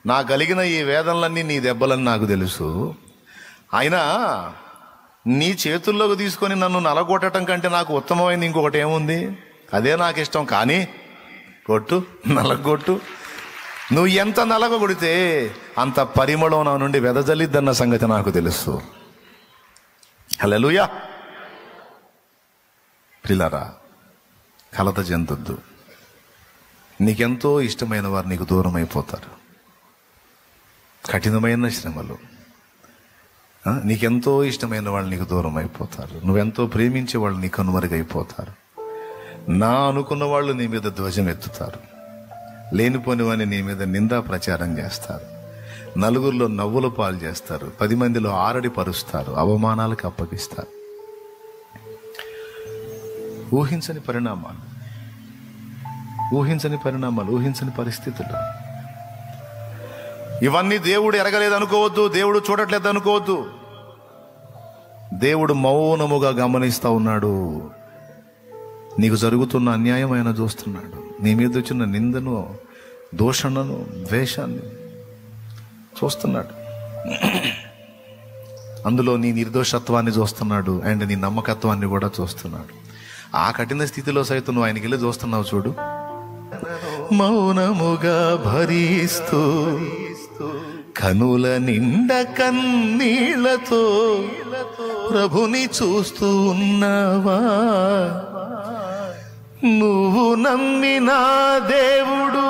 నా కలిగిన ఈ వేదనలన్నీ నీ దెబ్బలని నాకు తెలుసు. అయినా నీ చేతుల్లోకి తీసుకొని నన్ను నలగొట్టడం కంటే నాకు ఉత్తమమైంది ఇంకొకటి ఏముంది? అదే నాకు ఇష్టం. కానీ కొట్టు, నలగొట్టు. నువ్వు ఎంత నలగొడితే అంత పరిమళం నా నుండి వెదజల్లిద్దన్న సంగతి నాకు తెలుసు. హల్లెలూయా. ప్రియులారా, కలత చెందొద్దు. నీకెంతో ఇష్టమైన వారు నీకు దూరం అయిపోతారు. కఠినమైన శ్రమలు, నీకెంతో ఇష్టమైన వాళ్ళు నీకు దూరం అయిపోతారు. నువ్వెంతో ప్రేమించే వాళ్ళు నీకు కనుమరుగైపోతారు. నా అనుకున్న వాళ్ళు నీ మీద ధ్వజం ఎత్తుతారు. లేనిపోనివని నీ మీద నిందా ప్రచారం చేస్తారు. నలుగురిలో నవ్వుల పాలు చేస్తారు. 10 మందిలో ఆరడి పరుస్తారు. అవమానాలకు అప్పగిస్తారు. ఊహించని పరిణామాలు, ఊహించని పరిస్థితులు. ఇవన్నీ దేవుడు ఎరగలేదు అనుకోవద్దు. దేవుడు చూడట్లేదు అనుకోవద్దు. దేవుడు మౌనముగా గమనిస్తా ఉన్నాడు. నీకు జరుగుతున్న అన్యాయం ఆయన చూస్తున్నాడు. నీ మీద వచ్చిన నిందను, దూషణను, ద్వేషాన్ని చూస్తున్నాడు. అందులో నీ నిర్దోషత్వాన్ని చూస్తున్నాడు. అండ్ నీ నమ్మకత్వాన్ని కూడా చూస్తున్నాడు. ఆ కఠిన స్థితిలో సైతం నువ్వు ఆయనకి వెళ్ళి చూస్తున్నావు చూడు. మౌనముగా భరిస్తూ కనుల నిండ కన్నీళ్లతో ప్రభుని చూస్తూ ఉన్నావా? నువ్వు నమ్మిన దేవుడు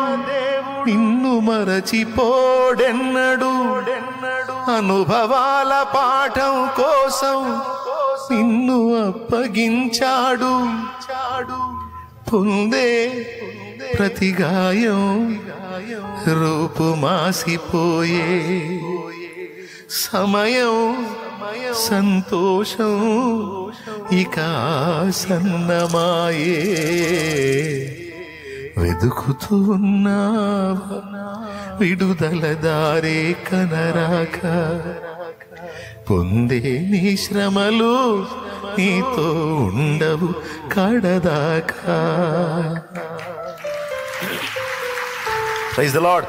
నిన్ను మరచిపోడెన్నడు. అనుభవాల పాఠం కోసం నిన్ను అప్పగించాడు. పొందే ప్రతి గాయం రూపు మాసిపోయే సమయం సంతోషం ఇక సన్నమాయే. వెదుకుతూ ఉన్నావా విడుదల దారే కనరాక? పొందే నీ శ్రమలు నీతో ఉండవు కడదాకా. Praise the Lord.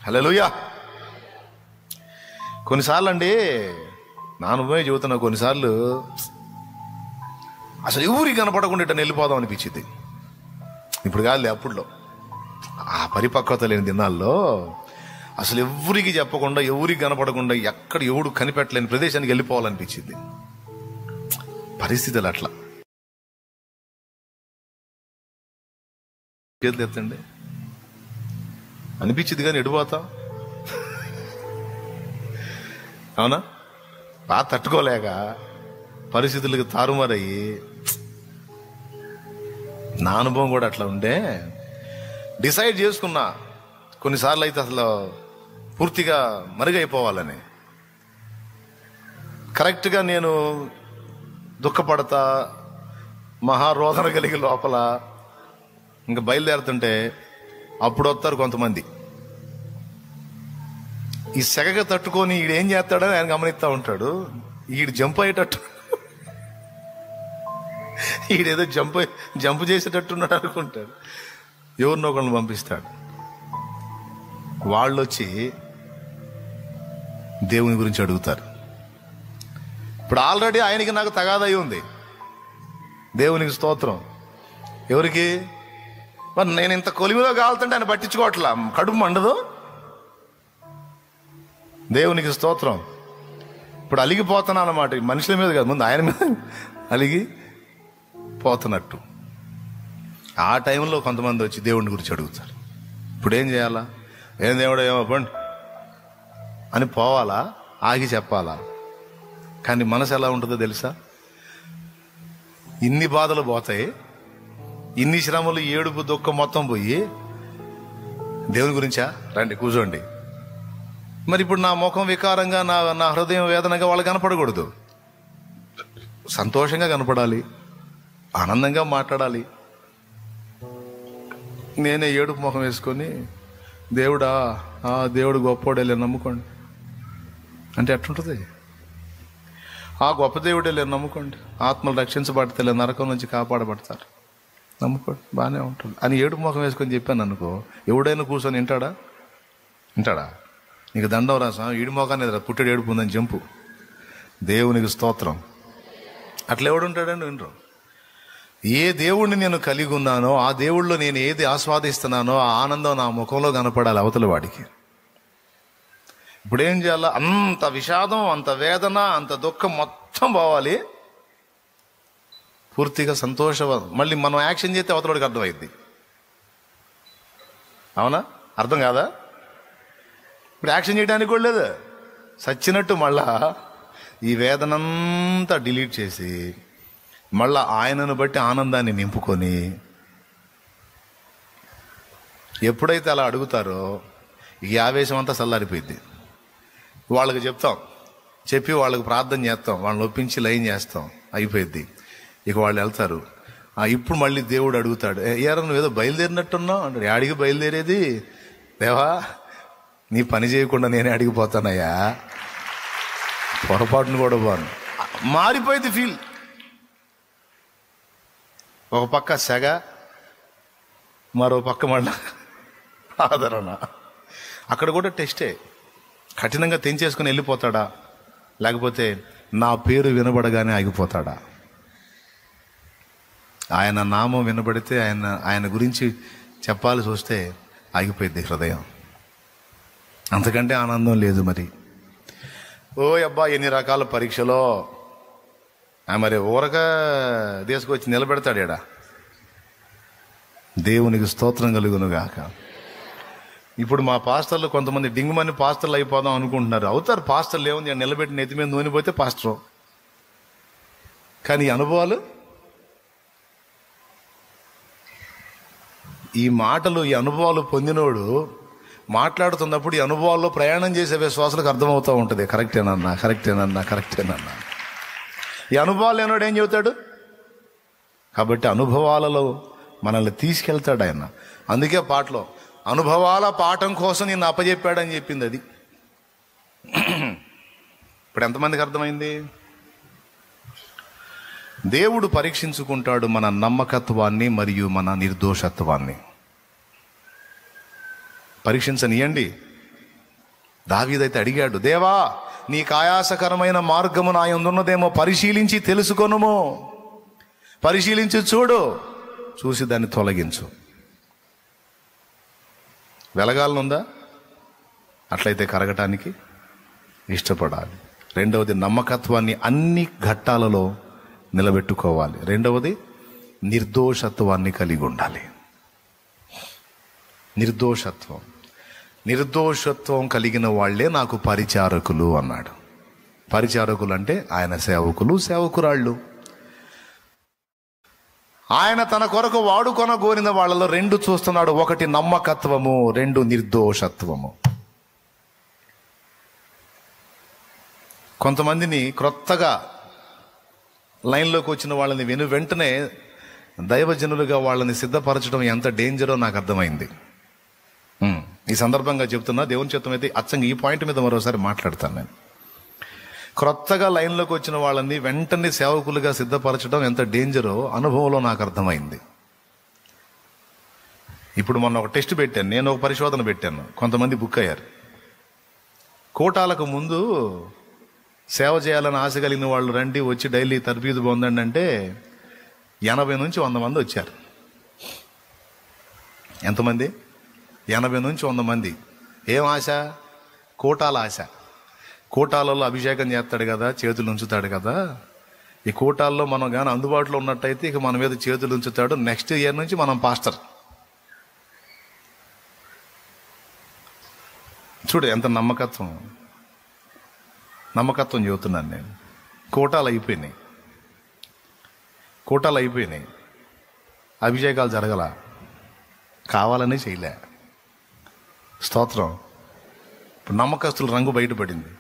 హల్లెలూయా. కొన్నిసార్లు అండి, నా అనుభవమే చెబుతున్నా, కొన్నిసార్లు అసలు ఎవరికి కనపడకుండా ఇట్లా వెళ్ళిపోదాం అనిపించింది. ఇప్పుడు కాదులే, అప్పుడులో ఆ పరిపక్వత లేని దినాల్లో అసలు ఎవరికి చెప్పకుండా, ఎవరికి కనపడకుండా, ఎక్కడ ఎవడు కనిపెట్టలేని ప్రదేశానికి వెళ్ళిపోవాలనిపించింది. పరిస్థితులు అట్లా. చేతులు ఎత్తండి అనిపించింది, కానీ ఎడిపోతాం. అవునా? బాగా తట్టుకోలేక పరిస్థితులకు తారుమారయ్యి, నా అనుభవం కూడా అట్లా ఉంటే డిసైడ్ చేసుకున్నా కొన్నిసార్లు అయితే అసలు పూర్తిగా మరుగైపోవాలని. కరెక్ట్గా నేను దుఃఖపడతా, మహారోదన కలిగి లోపల ఇంకా బయలుదేరుతుంటే అప్పుడు వస్తారు కొంతమంది. ఈ సెగగా తట్టుకొని ఈడేం చేస్తాడని ఆయన గమనిస్తూ ఉంటాడు. ఈడు జంప్ అయ్యేటట్టు, ఈడేదో జంప్ చేసేటట్టున్నాడు అనుకుంటాడు. ఎవరినో ఒకళ్ళని పంపిస్తాడు. వాళ్ళు వచ్చి దేవుని గురించి అడుగుతారు. ఇప్పుడు ఆల్రెడీ ఆయనకి నాకు తగాదై ఉంది. దేవునికి స్తోత్రం. ఎవరికి? మరి నేను ఇంత కొలిమిలో కాలుతుంటే ఆయన పట్టించుకోవట్లా, కడుపు మండదు. దేవునికి స్తోత్రం. ఇప్పుడు అలిగిపోతున్నా అన్నమాట. మనుషుల మీద కాదు, ముందు ఆయన మీద అలిగి పోతున్నట్టు. ఆ టైంలో కొంతమంది వచ్చి దేవుని గురించి అడుగుతారు. ఇప్పుడు ఏం చేయాలా? ఏం దేవుడు ఏమో పండి అని పోవాలా, ఆగి చెప్పాలా? కానీ మనసు ఎలా ఉంటుందో తెలుసా? ఇన్ని బాధలు పోతాయి, ఇన్ని శ్రమలు, ఏడుపు, దుఃఖం మొత్తం పోయి దేవుని గురించా? రండి కూర్చోండి. మరి ఇప్పుడు నా ముఖం వికారంగా, నా హృదయం వేదనగా వాళ్ళు కనపడకూడదు. సంతోషంగా కనపడాలి, ఆనందంగా మాట్లాడాలి. నేనే ఏడుపు ముఖం వేసుకొని దేవుడా, దేవుడు గొప్పోడేలే నమ్ముకోండి అంటే ఎట్లుంటుంది? ఆ గొప్ప దేవుడేలే నమ్ముకోండి, ఆత్మలు రక్షించబడతలే, నరకం నుంచి కాపాడబడతారు, నమ్ముకోండి, బాగానే ఉంటుంది అని ఏడుపు ముఖం వేసుకొని చెప్పాను అనుకో, ఎవడైనా కూర్చొని వింటాడా? వింటాడా? నీకు దండం రాసా, ఈడి మోకాన్ని ఎదురా పుట్టెడు ఏడుపు ఉందని జంపు. దేవునికి స్తోత్రం. అట్లా ఎవడుంటాడండి? వినరు. ఏ దేవుడిని నేను కలిగి ఉన్నానో ఆ దేవుళ్ళో నేను ఏది ఆస్వాదిస్తున్నానో ఆ ఆనందం నా ముఖంలో కనపడాలి అవతల వాడికి. ఇప్పుడేం చేయాలా? అంత విషాదం, అంత వేదన, అంత దుఃఖం మొత్తం పోవాలి, పూర్తిగా సంతోషం. మళ్ళీ మనం యాక్షన్ చేస్తే అవతలవాడికి అర్థమైద్ది. అవునా? అర్థం కాదా? ఇప్పుడు యాక్షన్ చేయడానికి కూడా లేదు. సచ్చినట్టు మళ్ళా ఈ వేదనంతా డిలీట్ చేసి మళ్ళా ఆయనను బట్టి ఆనందాన్ని నింపుకొని, ఎప్పుడైతే అలా అడుగుతారో ఈ ఆవేశం అంతా చల్లారిపోయింది. వాళ్ళకి చెప్తాం, చెప్పి వాళ్ళకి ప్రార్థన చేస్తాం, వాళ్ళని ఒప్పించి లైన్ చేస్తాం, అయిపోయింది. ఇక వాళ్ళు వెళ్తారు. ఇప్పుడు మళ్ళీ దేవుడు అడుగుతాడు, ఏరా నువ్వు ఏదో బయలుదేరినట్టున్నావు అంటాడు. యాడికి బయలుదేరేది? దేవా, నీ పని చేయకుండా నేనే అడిగిపోతానయ్యా, పొరపాటును కూడా బాను. మారిపోయింది ఫీల్. ఒక పక్క సెగ, మరో పక్క మళ్ళా ఆదరణ. అక్కడ కూడా టెస్టే. కఠినంగా తెంచేసుకుని వెళ్ళిపోతాడా, లేకపోతే నా పేరు వినబడగానే ఆగిపోతాడా? ఆయన నామం వినబడితే, ఆయన గురించి చెప్పాల్సి వస్తే ఆగిపోయింది హృదయం. అంతకంటే ఆనందం లేదు. మరి ఓ అబ్బా ఎన్ని రకాల పరీక్షలో మరి ఊరక తీసుకొచ్చి నిలబెడతాడా? దేవునికి స్తోత్రం కలుగును గాక. ఇప్పుడు మా పాస్టర్లు కొంతమంది డింగుమని పాస్టర్లు అయిపోదాం అనుకుంటున్నారు. అవుతారు పాస్టర్లు, ఏముంది నిలబెట్టి నెత్తి మీద నూనె పోతే పాస్టరు. కానీ అనుభవాలు, ఈ మాటలు, ఈ అనుభవాలు పొందినోడు మాట్లాడుతున్నప్పుడు ఈ అనుభవాల్లో ప్రయాణం చేసే విశ్వాసులకు అర్థమవుతూ ఉంటుంది. కరెక్టేనన్నా, కరెక్టేనన్నా, కరెక్టేనన్నా. ఈ అనుభవాలు లేనోడు ఏం చెబుతాడు? కాబట్టి అనుభవాలలో మనల్ని తీసుకెళ్తాడు ఆయన. అందుకే పాటలో అనుభవాల పాఠం కోసం నిన్ను అప్పచెప్పాడని చెప్పింది. అది ఇప్పుడు ఎంతమందికి అర్థమైంది? దేవుడు పరీక్షించుకుంటాడు మన నమ్మకత్వాన్ని మరియు మన నిర్దోషత్వాన్ని. పరీక్షించనియండి. దావీదైతే అడిగాడు, దేవా నీకు ఆయాసకరమైన మార్గము నా యందున్నదేమో పరిశీలించి తెలుసుకొనుము, పరిశీలించి చూడు, చూసి దాన్ని తొలగించు. వెలగాలనుందా? అట్లయితే కరగటానికి ఇష్టపడాలి. రెండవది నమ్మకత్వాన్ని అన్ని ఘట్టాలలో నిలబెట్టుకోవాలి. రెండవది నిర్దోషత్వాన్ని కలిగి ఉండాలి. నిర్దోషత్వం కలిగిన వాళ్లే నాకు పరిచారకులు అన్నాడు. పరిచారకులు అంటే ఆయన సేవకులు, సేవకురాళ్ళు. ఆయన తన కొరకు వాడుకొనగోరిన వాళ్ళలో రెండు చూస్తున్నాడు. ఒకటి నమ్మకత్వము, రెండు నిర్దోషత్వము. కొంతమందిని క్రొత్తగా లైన్లోకి వచ్చిన వాళ్ళని వెంటనే దైవజనులుగా వాళ్ళని సిద్ధపరచడం ఎంత డేంజరో నాకు అర్థమైంది. ఈ సందర్భంగా చెప్తున్నా, దేవుని చిత్తం అయితే అచ్చంగా ఈ పాయింట్ మీద మరోసారి మాట్లాడతాను. నేను క్రొత్తగా లైన్లోకి వచ్చిన వాళ్ళని వెంటనే సేవకులుగా సిద్ధపరచడం ఎంత డేంజరో అనుభవంలో నాకు అర్థమైంది. ఇప్పుడు మొన్న ఒక టెస్ట్ పెట్టాను, నేను ఒక పరిశోధన పెట్టాను, కొంతమంది బుక్ అయ్యారు. కోటాలకు ముందు సేవ చేయాలని ఆశ కలిగిన వాళ్ళు రండి, వచ్చి డైలీ తర్బీదు పొందండి అంటే 80 నుంచి 100 మంది వచ్చారు. ఎంతమంది? 80 నుంచి 100 మంది. ఏం ఆశ? కోటాల ఆశ. కోటాలలో అభిషేకం చేస్తాడు కదా, చేతులు ఉంచుతాడు కదా. ఈ కోటాల్లో మనం కానీ అందుబాటులో ఉన్నట్టయితే ఇక మన మీద చేతులు ఉంచుతాడు. నెక్స్ట్ ఇయర్ నుంచి మనం పాస్టర్. చూడు ఎంత నమ్మకత్వం చెబుతున్నాను నేను. కోటాలు అయిపోయినాయి, అభిషేకాలు జరగల, కావాలనే చేయలే. స్తోత్రం. ఇప్పుడు నమ్మకస్తుల రంగు బయటపడింది.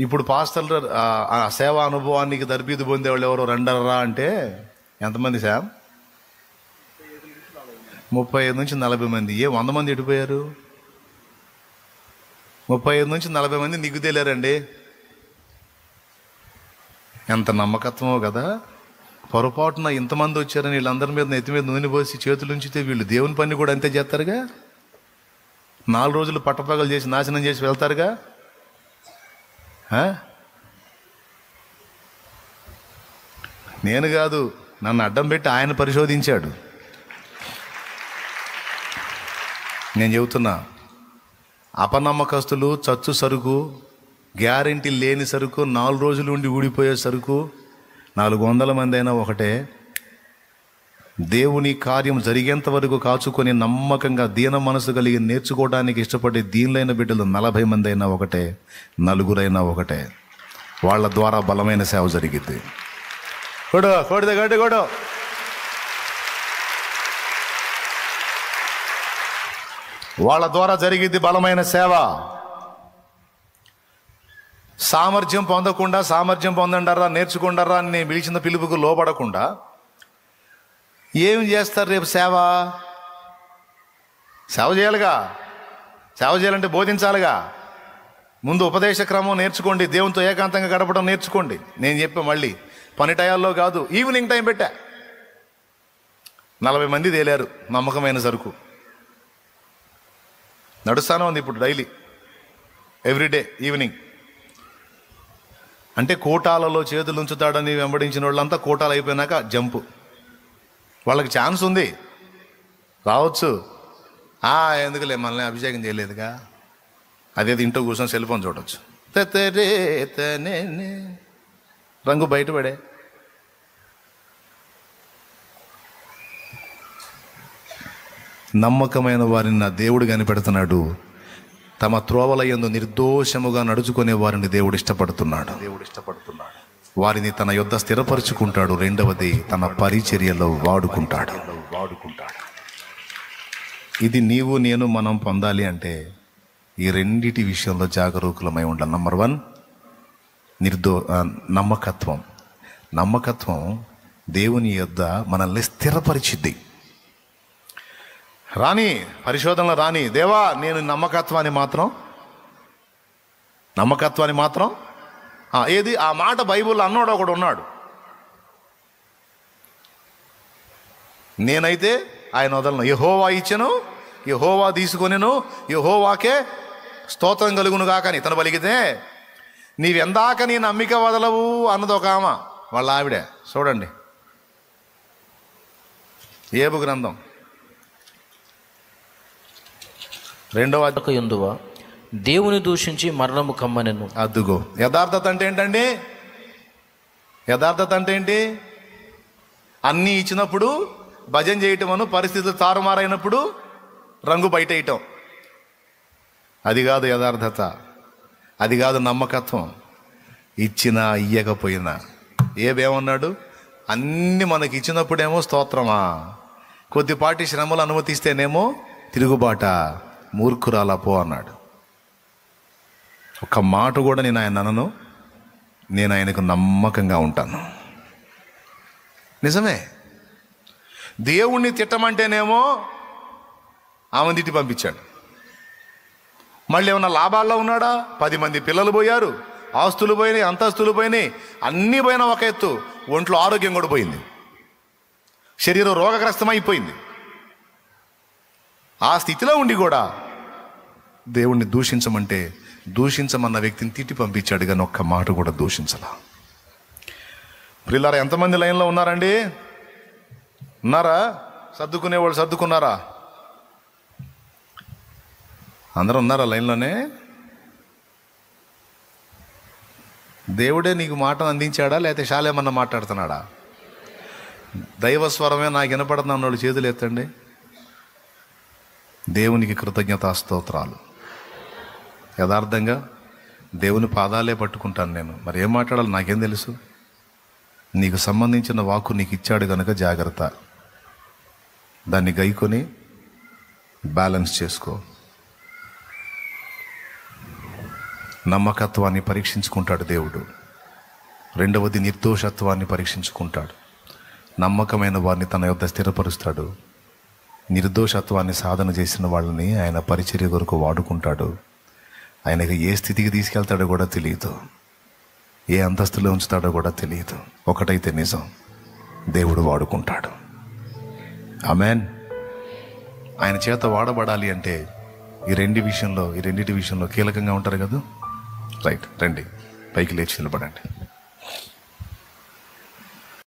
ఇప్పుడు పాస్టర్లు ఆ సేవా అనుభవానికి తర్బీదు పొందేవాళ్ళు ఎవరో రండరా అంటే ఎంతమంది శామ్? 35 నుంచి 40 మంది. 100 మంది ఎడిపోయారు? 35 నుంచి 40 మంది నిగ్గుతేలేరండి. ఎంత నమ్మకత్వమో కదా. పొరపాటున ఇంతమంది వచ్చారని వీళ్ళందరి మీద నెత్తి మీద నూనె పోసి చేతులు ఉంచితే వీళ్ళు దేవుని పని కూడా అంతే చేస్తారుగా. 4 రోజులు పట్టపగలు చేసి నాశనం చేసి వెళ్తారుగా. నేను కాదు, నన్ను అడ్డం పెట్టి ఆయన పరిశోధించాడు. నేను చెబుతున్నా, అపనమ్మకస్తులు చచ్చు సరుకు, గ్యారెంటీ లేని సరుకు, 4 రోజులు ఉండి ఊడిపోయే సరుకు 400 మంది అయినా ఒకటే. దేవుని కార్యం జరిగేంత వరకు కాచుకొని నమ్మకంగా దీన మనసు కలిగి నేర్చుకోవడానికి ఇష్టపడే దీనులైన బిడ్డలు 40 మంది అయినా ఒకటే, 4 ఒకటే. వాళ్ళ ద్వారా బలమైన సేవ జరిగింది. కొడు వాళ్ళ ద్వారా జరిగింది బలమైన సేవ. సామర్థ్యం పొందకుండా, సామర్థ్యం పొందండారా, నేర్చుకుంటారా అని నేను పిలిచిన పిలుపుకు లోపడకుండా ఏం చేస్తారు రేపు? సేవ చేయాలిగా. సేవ చేయాలంటే బోధించాలిగా. ముందు ఉపదేశ క్రమం నేర్చుకోండి, దేవునితో ఏకాంతంగా గడపడం నేర్చుకోండి. నేను చెప్పా మళ్ళీ, పని టయాల్లో కాదు, ఈవినింగ్ టైం పెట్టా. 40 మంది తేలారు, నమ్మకమైన సరుకు. నడుస్తానే ఉంది ఇప్పుడు డైలీ, ఎవ్రీడే ఈవినింగ్. అంటే కోటాలలో చేతులు ఉంచుతాడని వెంబడించిన వాళ్ళంతా కోటాలు అయిపోయినాక జంపు. వాళ్ళకి ఛాన్స్ ఉంది, రావచ్చు. ఎందుకులే, మనల్ని అభిషేకం చేయలేదుగా, అదే ఇంట్లో కూర్చొని సెల్ ఫోన్ చూడవచ్చు. రంగు బయటపడే. నమ్మకమైన వారిని నా దేవుడు కనిపెడుతున్నాడు. తమ త్రోవల యందు నిర్దోషముగా నడుచుకునే వారిని దేవుడు ఇష్టపడుతున్నాడు. వారిని తన యొద్ద స్థిరపరుచుకుంటాడు. రెండవది, తన పరిచర్యలో వాడుకుంటాడు. ఇది నీవు నేను మనం పొందాలి అంటే ఈ రెండిటి విషయంలో జాగరూకులమై ఉండాలి. నంబర్ 1 నమ్మకత్వం. నమ్మకత్వం దేవుని యొద్ద మనల్ని స్థిరపరిచిద్ది. రాని పరిశోధనలో రాని, దేవా నేను నమ్మకత్వాన్ని మాత్రం ఏది ఆ మాట బైబిల్లో అన్నాడు ఒకడు ఉన్నాడు. నేనైతే ఆయన వదలను. యెహోవా ఇచ్చెను, యెహోవా తీసుకొనెను, యెహోవాకే స్తోత్రం కలుగును గాక అని ఇతను పలికితే, నీవెందాక నీ నమ్మిక వదలవు అన్నది ఒక ఆమె, వాళ్ళ ఆవిడే. చూడండి ఏబు గ్రంథం 2వ ఎందువా దేవుని దూషించి మరణము కమ్మనెను. అద్దుగో యథార్థత అంటే ఏంటండి? యథార్థత అంటే ఏంటి? అన్నీ ఇచ్చినప్పుడు భజన చేయటమను, పరిస్థితులు తారుమారైనప్పుడు రంగు బయట వేయటం, అది కాదు యథార్థత, అది కాదు నమ్మకత్వం. ఇచ్చినా ఇయ్యకపోయినా ఏమన్నాడు? అన్నీ మనకి ఇచ్చినప్పుడేమో స్తోత్రమా, కొద్దిపాటి శ్రమలు అనుమతిస్తేనేమో తిరుగుబాట, మూర్ఖురాలా పో అన్నాడు. ఒక్క మాట కూడా నేను ఆయన అనను, నేను ఆయనకు నమ్మకంగా ఉంటాను. నిజమే. దేవుణ్ణి తిట్టమంటేనేమో ఆమె తిట్టి పంపించాడు. మళ్ళీ ఏమన్నా లాభాల్లో ఉన్నాడా? 10 మంది పిల్లలు పోయారు, ఆస్తులు పోయినాయి, అంతస్తులు పోయినాయి, అన్నీ పోయినా ఒక ఎత్తు, ఒంట్లో ఆరోగ్యం కూడా పోయింది, శరీరం రోగగ్రస్తమైపోయింది. ఆ స్థితిలో ఉండి కూడా దేవుణ్ణి దూషించమంటే దూషించమన్న వ్యక్తిని తిట్టి పంపించాడు, కానీ ఒక్క మాట కూడా దూషించలా. ప్రియులారా, ఎంతమంది లైన్లో ఉన్నారండి? ఉన్నారా? సర్దుకునేవాళ్ళు సర్దుకున్నారా? అందరూ ఉన్నారా లైన్లోనే? దేవుడే నీకు మాటను అందించాడా, లేకపోతే శాలేమన్నా మాట్లాడుతున్నాడా? దైవస్వరమే నాకు వినపడుతున్న వాళ్ళు చేతులు ఎత్తండి. దేవునికి కృతజ్ఞతాస్తోత్రాలు. యథార్థంగా దేవుని పాదాలే పట్టుకుంటాను నేను. మరి ఏం మాట్లాడాలి నాకేం తెలుసు? నీకు సంబంధించిన వాక్కు నీకు ఇచ్చాడు కనుక జాగ్రత్త, దాన్ని గైకొని బ్యాలెన్స్ చేసుకో. నమ్మకత్వాన్ని పరీక్షించుకుంటాడు దేవుడు. రెండవది నిర్దోషత్వాన్ని పరీక్షించుకుంటాడు. నమ్మకమైన వారిని తన యొద్ద స్థిరపరుస్తాడు. నిర్దోషత్వాన్ని సాధన చేసిన వాళ్ళని ఆయన పరిచర్య కొరకు వాడుకుంటాడు. ఆయనకి ఏ స్థితికి తీసుకెళ్తాడో కూడా తెలియదు, ఏ అంతస్తులో ఉంచుతాడో కూడా తెలియదు. ఒకటైతే నిజం, దేవుడు వాడుకుంటాడు. ఆమేన్. ఆయన చేత వాడబడాలి అంటే ఈ రెండింటి విషయంలో కీలకంగా ఉంటారు కదా. రైట్, రండి పైకి లేచి నిలబడండి.